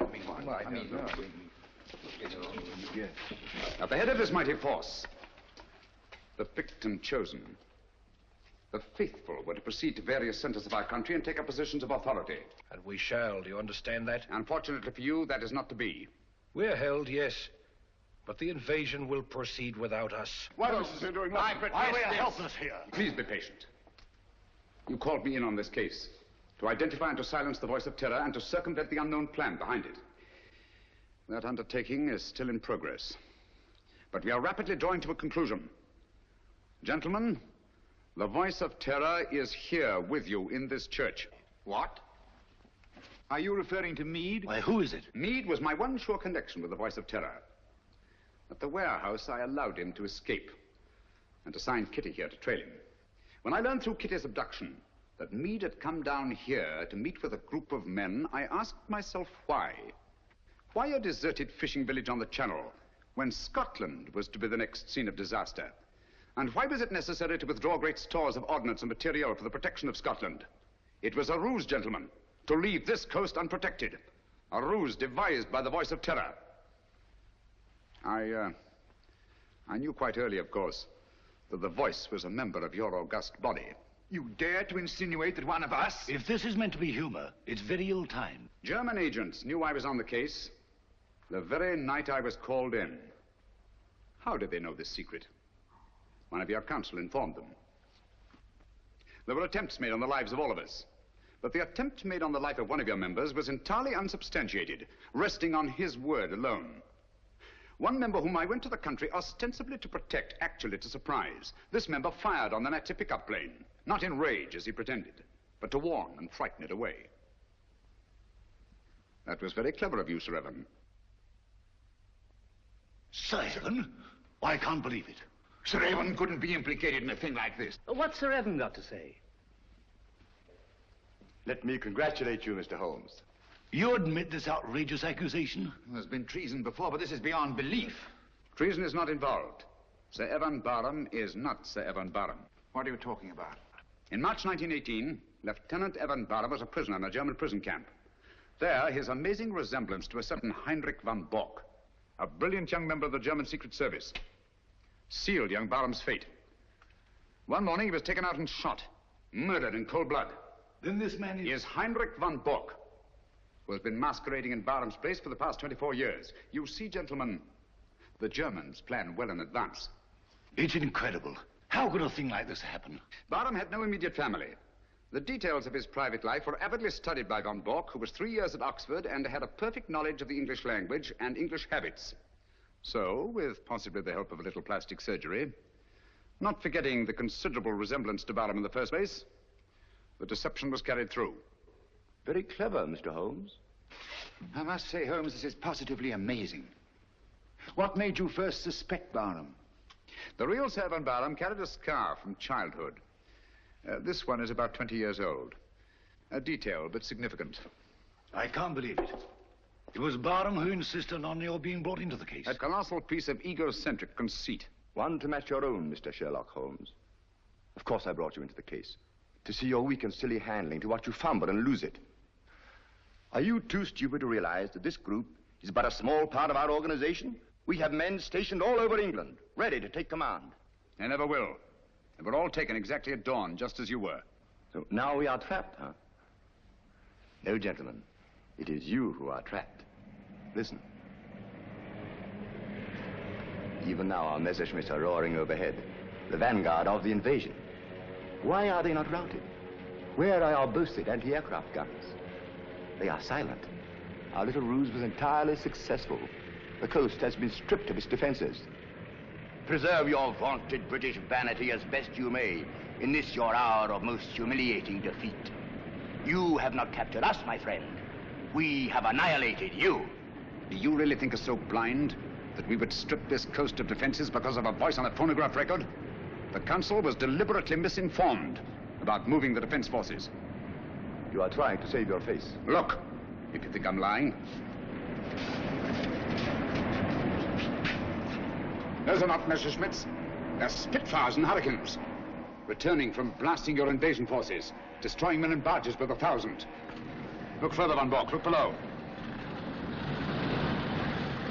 At the head of this mighty force, the picked and chosen, The faithful were to proceed to various centers of our country and take up positions of authority. And we shall, do you understand that? Unfortunately for you, that is not to be. We're held, yes. But the invasion will proceed without us. What else is he doing? I protest Why are we this. helpless here? Please be patient. You called me in on this case to identify and to silence the voice of terror and to circumvent the unknown plan behind it. That undertaking is still in progress. But we are rapidly drawing to a conclusion. Gentlemen, the voice of terror is here with you in this church. What? Are you referring to Meade? Why, who is it? Meade was my one sure connection with the voice of terror. At the warehouse, I allowed him to escape and assigned Kitty here to trail him. When I learned through Kitty's abduction that Meade had come down here to meet with a group of men, I asked myself why. Why a deserted fishing village on the Channel when Scotland was to be the next scene of disaster? And why was it necessary to withdraw great stores of ordnance and material for the protection of Scotland? It was a ruse, gentlemen, to leave this coast unprotected. A ruse devised by the voice of terror. I knew quite early, of course, that the voice was a member of your august body. You dare to insinuate that one of us... If this is meant to be humor, it's very ill-timed. German agents knew I was on the case the very night I was called in. How did they know this secret? One of your counsel informed them. There were attempts made on the lives of all of us. But the attempt made on the life of one of your members was entirely unsubstantiated, resting on his word alone. One member whom I went to the country ostensibly to protect, actually to surprise. This member fired on the Nazi pickup plane, not in rage as he pretended, but to warn and frighten it away. That was very clever of you, Sir Evan. Sir Evan? I can't believe it. Sir Evan couldn't be implicated in a thing like this. What's Sir Evan got to say? Let me congratulate you, Mr. Holmes. You admit this outrageous accusation? There's been treason before, but this is beyond belief. Treason is not involved. Sir Evan Barham is not Sir Evan Barham. What are you talking about? In March 1918, Lieutenant Evan Barham was a prisoner in a German prison camp. There, his amazing resemblance to a certain Heinrich von Bock, a brilliant young member of the German Secret Service, sealed young Barham's fate. One morning, he was taken out and shot, murdered in cold blood. Then this man is Heinrich von Bock, who has been masquerading in Barham's place for the past 24 years. You see, gentlemen, the Germans plan well in advance. It's incredible. How could a thing like this happen? Barham had no immediate family. The details of his private life were avidly studied by von Bock, who was 3 years at Oxford and had a perfect knowledge of the English language and English habits. So, with possibly the help of a little plastic surgery, not forgetting the considerable resemblance to Barham in the first place, the deception was carried through. Very clever, Mr. Holmes. I must say, Holmes, this is positively amazing. What made you first suspect Barham? The real Sir Evan Barham carried a scar from childhood. This one is about 20 years old. A detail, but significant. I can't believe it. It was Barham who insisted on your being brought into the case. A colossal piece of egocentric conceit. One to match your own, Mr. Sherlock Holmes. Of course I brought you into the case. To see your weak and silly handling, to watch you fumble and lose it. Are you too stupid to realize that this group is but a small part of our organization? We have men stationed all over England, ready to take command. They never will. They were all taken exactly at dawn, just as you were. So now we are trapped, huh? No, gentlemen. It is you who are trapped. Listen. Even now our Messerschmitts are roaring overhead, the vanguard of the invasion. Why are they not routed? Where are our boasted anti-aircraft guns? They are silent. Our little ruse was entirely successful. The coast has been stripped of its defenses. Preserve your vaunted British vanity as best you may in this your hour of most humiliating defeat. You have not captured us, my friend. We have annihilated you. Do you really think us so blind that we would strip this coast of defenses because of a voice on a phonograph record? The Council was deliberately misinformed about moving the defense forces. You are trying to save your face. Look, if you think I'm lying. Those are not Messerschmitts. They're Spitfires and Hurricanes. Returning from blasting your invasion forces, destroying men and barges by the thousand. Look further, Von Bock. Look below.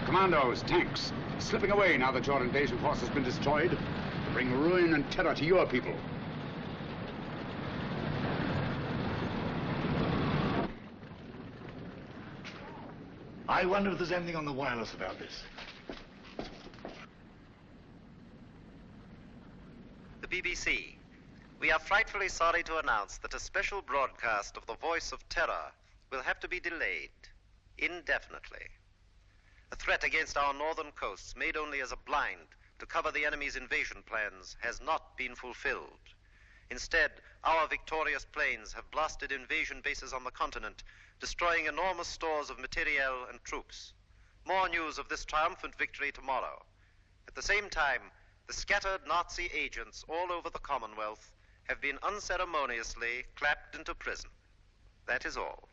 Commandos, tanks, slipping away now that your invasion force has been destroyed to bring ruin and terror to your people. I wonder if there's anything on the wireless about this. The BBC. We are frightfully sorry to announce that a special broadcast of the Voice of Terror will have to be delayed indefinitely. A threat against our northern coasts, made only as a blind to cover the enemy's invasion plans, has not been fulfilled. Instead, our victorious planes have blasted invasion bases on the continent, destroying enormous stores of materiel and troops. More news of this triumphant victory tomorrow. At the same time, the scattered Nazi agents all over the Commonwealth have been unceremoniously clapped into prison. That is all.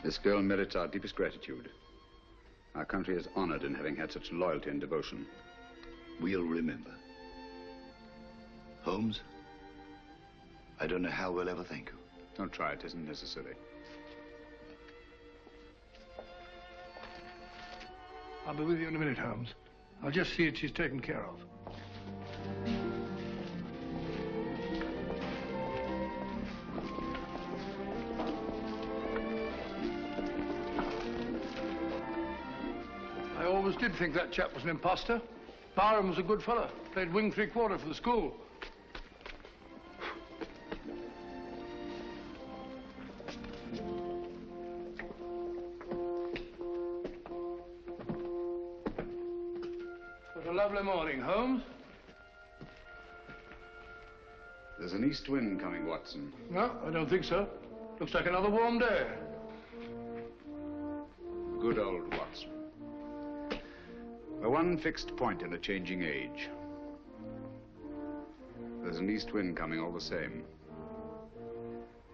This girl merits our deepest gratitude. Our country is honored in having had such loyalty and devotion. We'll remember. Holmes, I don't know how we'll ever thank you. Don't try, it isn't necessary. I'll be with you in a minute, Holmes. I'll just see that she's taken care of. I always did think that chap was an imposter. Barham was a good fellow. Played wing three-quarter for the school. What a lovely morning, Holmes. There's an east wind coming, Watson. No, I don't think so. Looks like another warm day. Good old Watson. The one fixed point in a changing age. There's an east wind coming all the same.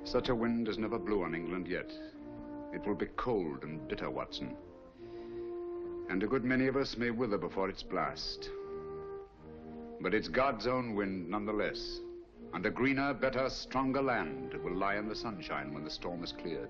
Such a wind has never blew on England yet. It will be cold and bitter, Watson. And a good many of us may wither before its blast. But it's God's own wind nonetheless. And a greener, better, stronger land will lie in the sunshine when the storm is cleared.